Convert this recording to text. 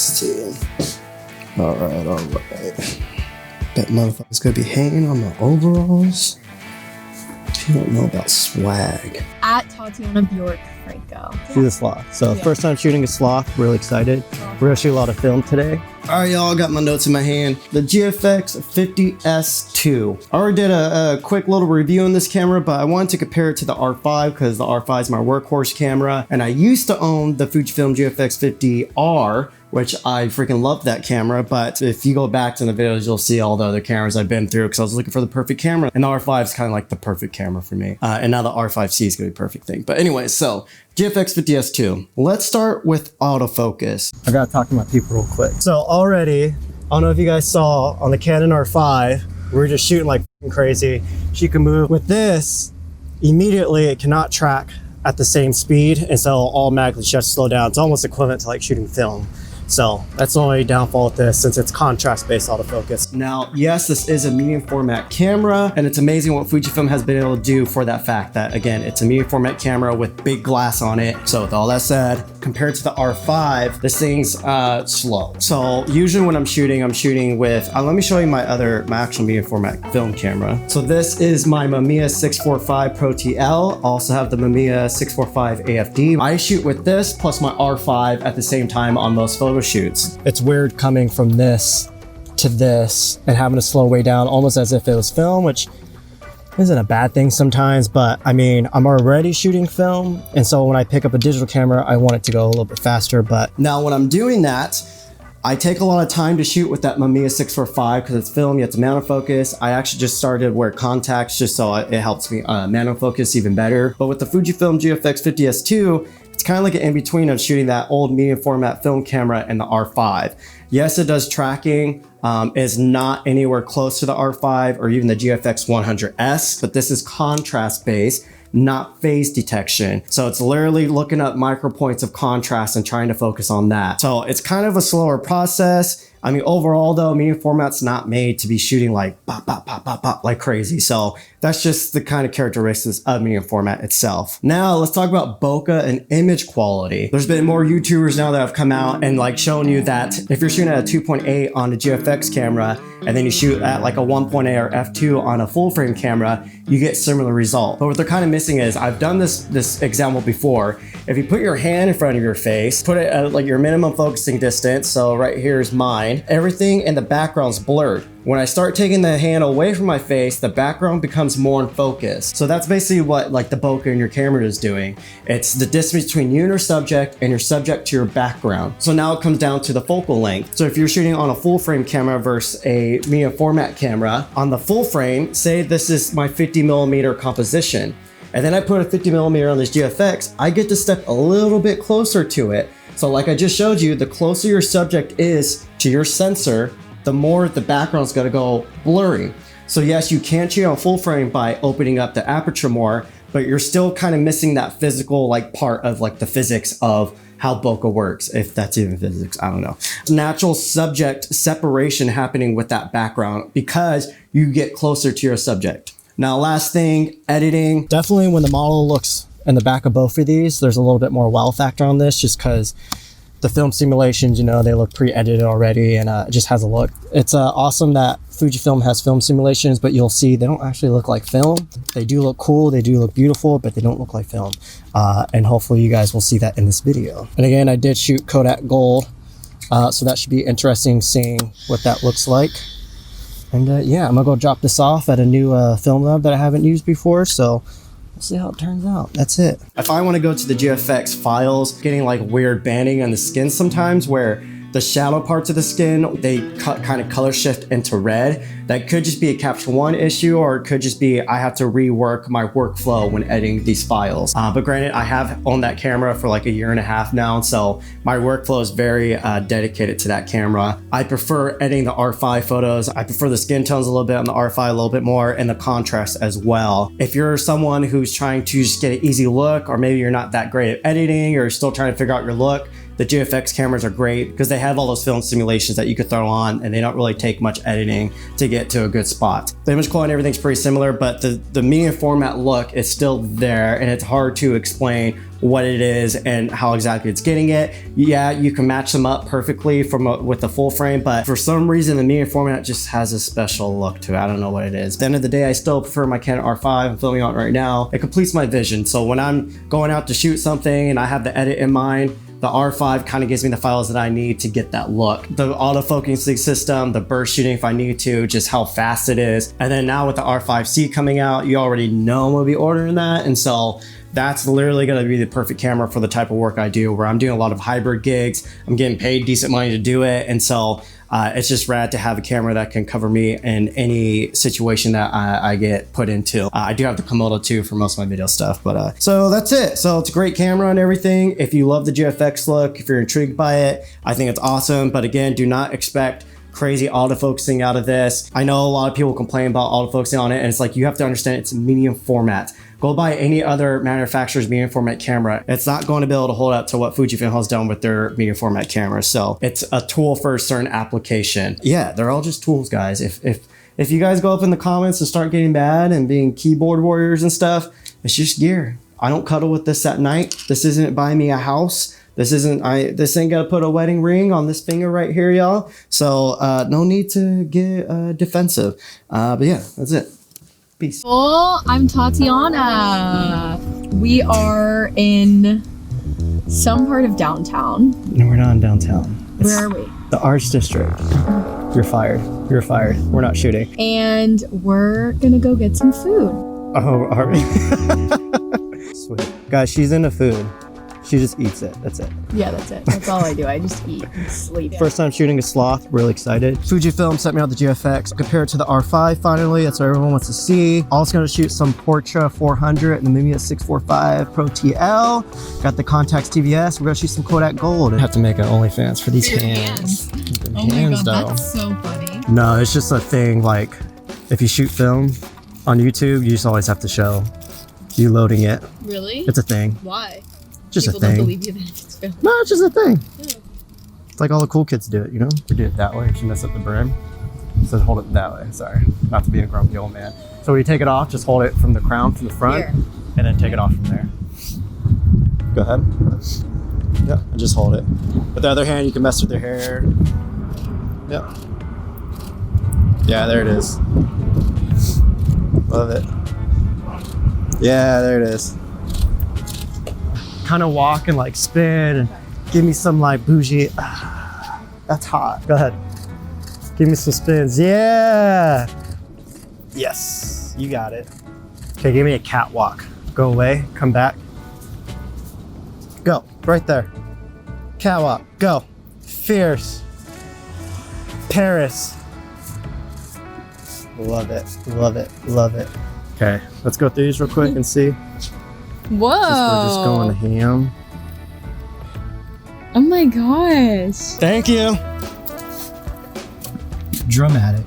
see. All right. That motherfucker's gonna be hanging on my overalls. You don't know about swag. At Tatiana Bjork Franco. She's a sloth. So first time shooting a sloth, really excited. We're gonna shoot a lot of film today. All right, y'all, got my notes in my hand. The GFX 50S2. I already did a quick little review on this camera, but I wanted to compare it to the R5 because the R5 is my workhorse camera. And I used to own the Fujifilm GFX 50R, which I freaking love that camera. But if you go back to the videos, you'll see all the other cameras I've been through because I was looking for the perfect camera. And the R5 is kind of like the perfect camera for me. And now the R5C is gonna be a perfect thing. But anyway, so GFX 50S2. Let's start with autofocus. I gotta talk to my people real quick. So already, I don't know if you guys saw on the Canon R5, we were just shooting like crazy. She can move. With this, immediately it cannot track at the same speed, and so automatically she has to slow down. It's almost equivalent to like shooting film. So that's the only downfall with this, since it's contrast-based autofocus. Now, yes, this is a medium format camera, and it's amazing what Fujifilm has been able to do for that fact that, again, it's a medium format camera with big glass on it. So with all that said, compared to the R5, this thing's slow. So usually when I'm shooting with, let me show you my actual medium format film camera. So this is my Mamiya 645 Pro TL. I also have the Mamiya 645 AFD. I shoot with this plus my R5 at the same time on most photo shoots. It's weird coming from this to this and having to slow way down almost as if it was film, which isn't a bad thing sometimes, but I mean, I'm already shooting film, and so when I pick up a digital camera, I want it to go a little bit faster. But now when I'm doing that, I take a lot of time to shoot with that Mamiya 645 because it's film, you have to manual focus. I actually just started to wear contacts just so it helps me manual focus even better. But with the Fujifilm GFX 50S2, it's kind of like an in-between of shooting that old medium format film camera and the R5. Yes, it does tracking. It's not anywhere close to the R5 or even the GFX 100S, but this is contrast based, not phase detection. So it's literally looking up micro points of contrast and trying to focus on that. So it's kind of a slower process. I mean, overall though, medium format's not made to be shooting like pop, pop, pop, pop, pop, like crazy. So that's just the kind of characteristics of medium format itself. Now let's talk about bokeh and image quality. There's been more YouTubers now that have come out and like shown you that if you're shooting at a 2.8 on a GFX camera and then you shoot at like a 1.8 or f2 on a full frame camera, you get similar result. But what they're kind of missing is, I've done this example before. If you put your hand in front of your face, put it at like your minimum focusing distance. So right here is mine. Everything in the background's blurred. When I start taking the hand away from my face, the background becomes more in focus. So that's basically what like the bokeh in your camera is doing. It's the distance between you and your subject and your subject to your background. So now it comes down to the focal length. So if you're shooting on a full frame camera versus a medium format camera, on the full frame, say this is my 50mm composition, and then I put a 50mm on this GFX, I get to step a little bit closer to it. So like I just showed you, the closer your subject is to your sensor, the more the background's gonna go blurry. So yes, you can shoot on full frame by opening up the aperture more, but you're still kind of missing that physical like part of like the physics of how bokeh works, if that's even physics, I don't know. Natural subject separation happening with that background because you get closer to your subject. Now, last thing, editing. definitely when the model looks in the back of both of these, there's a little bit more wow factor on this, just because the film simulations, you know, they look pre-edited already, and it just has a look. It's awesome that Fujifilm has film simulations, but you'll see they don't actually look like film. They do look cool, they do look beautiful, but they don't look like film. And hopefully you guys will see that in this video. And again, I did shoot Kodak Gold, so that should be interesting seeing what that looks like. And yeah, I'm gonna go drop this off at a new film lab that I haven't used before, so we'll see how it turns out. That's it. If I want to go to the GFX files, getting like weird banding on the skin sometimes where the shadow parts of the skin, they kind of color shift into red. That could just be a Capture One issue, or it could just be I have to rework my workflow when editing these files. But granted, I have owned that camera for like a year and a half now, so my workflow is very dedicated to that camera. I prefer editing the R5 photos. I prefer the skin tones a little bit on the R5 a little bit more, and the contrast as well. If you're someone who's trying to just get an easy look, or maybe you're not that great at editing, or you're still trying to figure out your look, the GFX cameras are great because they have all those film simulations that you could throw on, and they don't really take much editing to get to a good spot. The image quality and everything's pretty similar, but the medium format look is still there, and it's hard to explain what it is and how exactly it's getting it. Yeah, you can match them up perfectly with the full frame, but for some reason the medium format just has a special look to it. I don't know what it is. At the end of the day, I still prefer my Canon R5. I'm filming on it right now. It completes my vision. So when I'm going out to shoot something and I have the edit in mind, the R5 kind of gives me the files that I need to get that look. The autofocusing system, the burst shooting if I need to, just how fast it is. And then now with the R5C coming out, you already know I'm gonna be ordering that. And so that's literally gonna be the perfect camera for the type of work I do, where I'm doing a lot of hybrid gigs. I'm getting paid decent money to do it. And so it's just rad to have a camera that can cover me in any situation that I get put into. I do have the Komodo too for most of my video stuff, but so that's it. So it's a great camera and everything. If you love the GFX look, if you're intrigued by it, I think it's awesome. But again, do not expect crazy autofocusing out of this. I know a lot of people complain about autofocusing on it, and it's like, you have to understand it's a medium format. Go buy any other manufacturer's medium format camera. It's not going to be able to hold up to what Fujifilm has done with their medium format cameras. So it's a tool for a certain application. Yeah, they're all just tools, guys. If you guys go up in the comments and start getting bad and being keyboard warriors and stuff, it's just gear. I don't cuddle with this at night. This isn't buying me a house. This ain't gonna put a wedding ring on this finger right here, y'all. So no need to get defensive. But yeah, that's it. Peace. Well, I'm Tatiana. We are in some part of downtown. No, we're not in downtown. Where are we? The Arts District. You're fired. You're fired. We're not shooting. And we're gonna go get some food. Oh, are we? Sweet. Guys, she's into food. She just eats it. That's it. Yeah, that's it. That's all I do. I just eat and sleep. First time shooting a sloth. Really excited. Fujifilm sent me out the GFX. Compared to the R5 finally. That's what everyone wants to see. Also going to shoot some Portra 400 and the Mamiya 645 Pro TL. Got the Contax II VS. We're going to shoot some Kodak Gold. I have to make an OnlyFans for these hands. Oh my god, that's so funny. No, it's just a thing. Like, if you shoot film on YouTube, you just always have to show you loading it. Really? It's a thing. Why? Just People a thing. don't believe you that it's film. No, it's just a thing. Yeah. It's like all the cool kids do it, you know? We do it that way. If you mess up the brim, so hold it that way. Sorry, not to be a grumpy old man. So when you take it off, just hold it from the crown to the front, Here. and then take it off from there. Go ahead. Yeah, and just hold it. With the other hand, you can mess with your hair. Yeah. Yeah, there it is. Love it. Yeah, there it is. Kind of walk and like spin and give me some like bougie. That's hot. Go ahead. Give me some spins. Yeah. Yes, you got it. Okay, give me a catwalk. Go away, come back. Go, right there. Catwalk, go. Fierce. Paris. Love it, love it, love it. Okay, let's go through these real quick and see. Whoa. We're just going ham. Oh my gosh. Thank you. Dramatic.